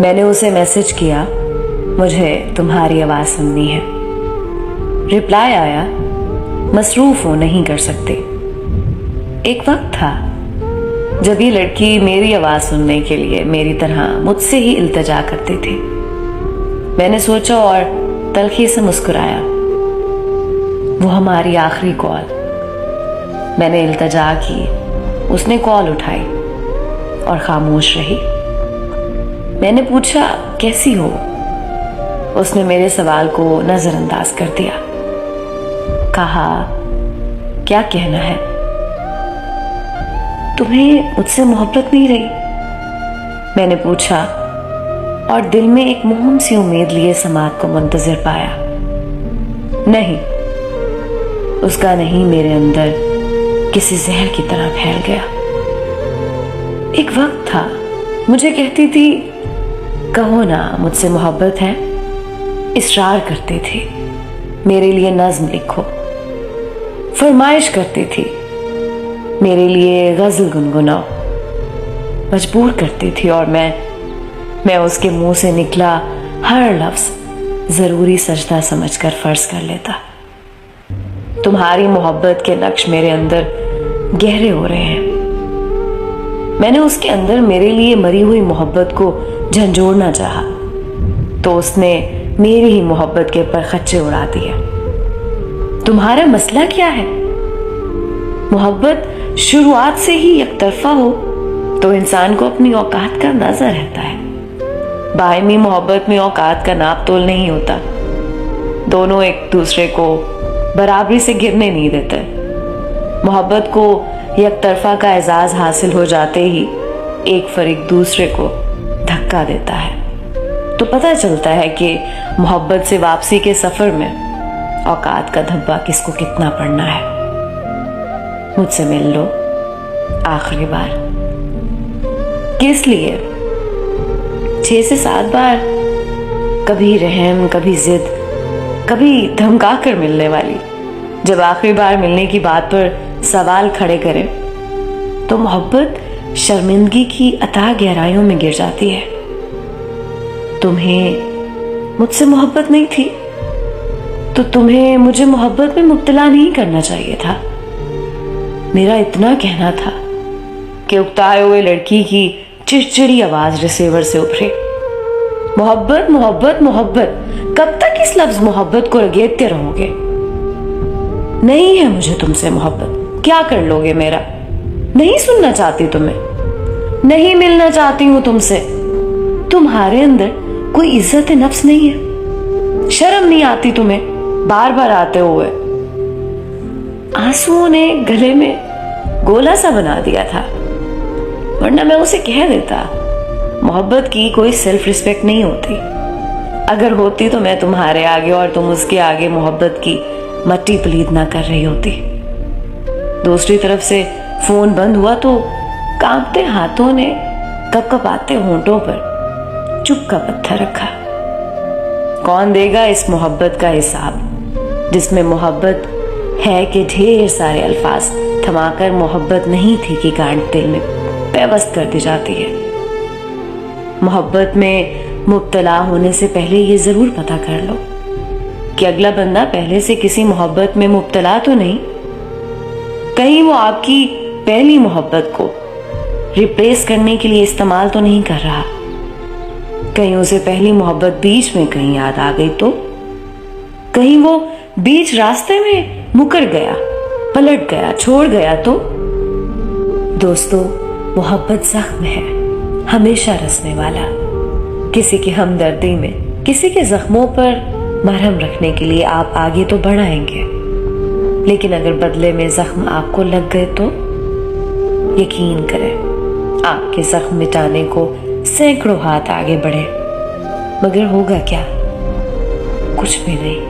मैंने उसे मैसेज किया, मुझे तुम्हारी आवाज सुननी है। रिप्लाई आया, मसरूफ हो, नहीं कर सकते। एक वक्त था जब ये लड़की मेरी आवाज सुनने के लिए मेरी तरह मुझसे ही इल्तिजा करती थी। मैंने सोचा और तल्खी से मुस्कुराया। वो हमारी आखिरी कॉल। मैंने इल्तिजा की, उसने कॉल उठाई और खामोश रही। मैंने पूछा, कैसी हो? उसने मेरे सवाल को नजरअंदाज कर दिया। कहा, क्या कहना है? तुम्हें मुझसे मोहब्बत नहीं रही? मैंने पूछा और दिल में एक मोहम सी उम्मीद लिए समात को मुंतजिर पाया। नहीं, उसका नहीं मेरे अंदर किसी जहर की तरह फैल गया। एक वक्त था मुझे कहती थी, कहो ना मुझसे मोहब्बत है। इसरार करती थी, मेरे लिए नज्म लिखो। फरमाइश करती थी, मेरे लिए गजल गुनगुनाओ। मजबूर करती थी और मैं उसके मुंह से निकला हर लफ्ज जरूरी सजदा समझकर फर्ज कर लेता। तुम्हारी मोहब्बत के नक्श मेरे अंदर गहरे हो रहे हैं। मैंने उसके अंदर मेरे लिए मरी हुई मोहब्बत को झंझोड़ना चाहा, तो उसने मेरी ही मोहब्बत के परखच्चे उड़ा दिए। तुम्हारा मसला क्या है? मोहब्बत शुरुआत से ही एकतरफा हो तो इंसान को अपनी औकात का अंदाजा रहता है। बाहिमी मोहब्बत में औकात का नाप तोल नहीं होता। दोनों एक दूसरे को बराबरी से गिरने नहीं देते। मोहब्बत को एकतरफा का एजाज हासिल हो जाते ही एक फरीक दूसरे को धक्का देता है, तो पता चलता है कि मोहब्बत से वापसी के सफर में औकात का धब्बा किसको कितना पड़ना है। मुझसे मिल लो आखिरी बार। किस लिए? 6 से 7 बार, कभी रहम, कभी जिद, कभी धमका कर मिलने वाली। जब आखिरी बार मिलने की बात पर सवाल खड़े करें तो मोहब्बत शर्मिंदगी की अथाह गहराइयों में गिर जाती है। तुम्हें मुझसे मोहब्बत नहीं थी तो तुम्हें मुझे मोहब्बत में मुब्तला नहीं करना चाहिए था। मेरा इतना कहना था कि उकताए हुए लड़की की चिड़चिड़ी आवाज रिसीवर से उभरे, मोहब्बत मोहब्बत मोहब्बत, कब तक इस लफ्ज मोहब्बत को रगेदते रहोगे? नहीं है मुझे तुमसे मोहब्बत, क्या कर लोगे मेरा? नहीं सुनना चाहती तुम्हें, नहीं मिलना चाहती हूं तुमसे। तुम्हारे अंदर कोई इज्जत नफ्स नहीं है, शर्म नहीं आती तुम्हें बार बार आते हुए। आंसुओं ने गले में गोला सा बना दिया था, वरना मैं उसे कह देता, मोहब्बत की कोई सेल्फ रिस्पेक्ट नहीं होती। अगर होती तो मैं तुम्हारे आगे और तुम उसके आगे मोहब्बत की मट्टी पलीद ना कर रही होती। दूसरी तरफ से फोन बंद हुआ तो कांपते हाथों ने कपकपाते होंठों पर चुप का पत्थर रखा। कौन देगा इस मोहब्बत का हिसाब, जिसमें मोहब्बत है कि ढेर सारे अल्फाज थमाकर मोहब्बत नहीं थी कि गांठ दिल में पेवस्त कर दी जाती है। मोहब्बत में मुब्तला होने से पहले ये जरूर पता कर लो कि अगला बंदा पहले से किसी मोहब्बत में मुब्तला तो नहीं, कहीं वो आपकी पहली मोहब्बत को रिप्लेस करने के लिए इस्तेमाल तो नहीं कर रहा। कहीं उसे पहली मोहब्बत बीच में कहीं याद आ गई तो, कहीं वो बीच रास्ते में मुकर गया, पलट गया, छोड़ गया तो। दोस्तों, मोहब्बत जख्म है, हमेशा रसने वाला। किसी की हमदर्दी में, किसी के जख्मों पर मरहम रखने के लिए आप आगे तो बढ़ाएंगे, लेकिन अगर बदले में जख्म आपको लग गए तो यकीन करें, आपके जख्म मिटाने को सैकड़ों हाथ आगे बढ़े, मगर होगा क्या? कुछ भी नहीं।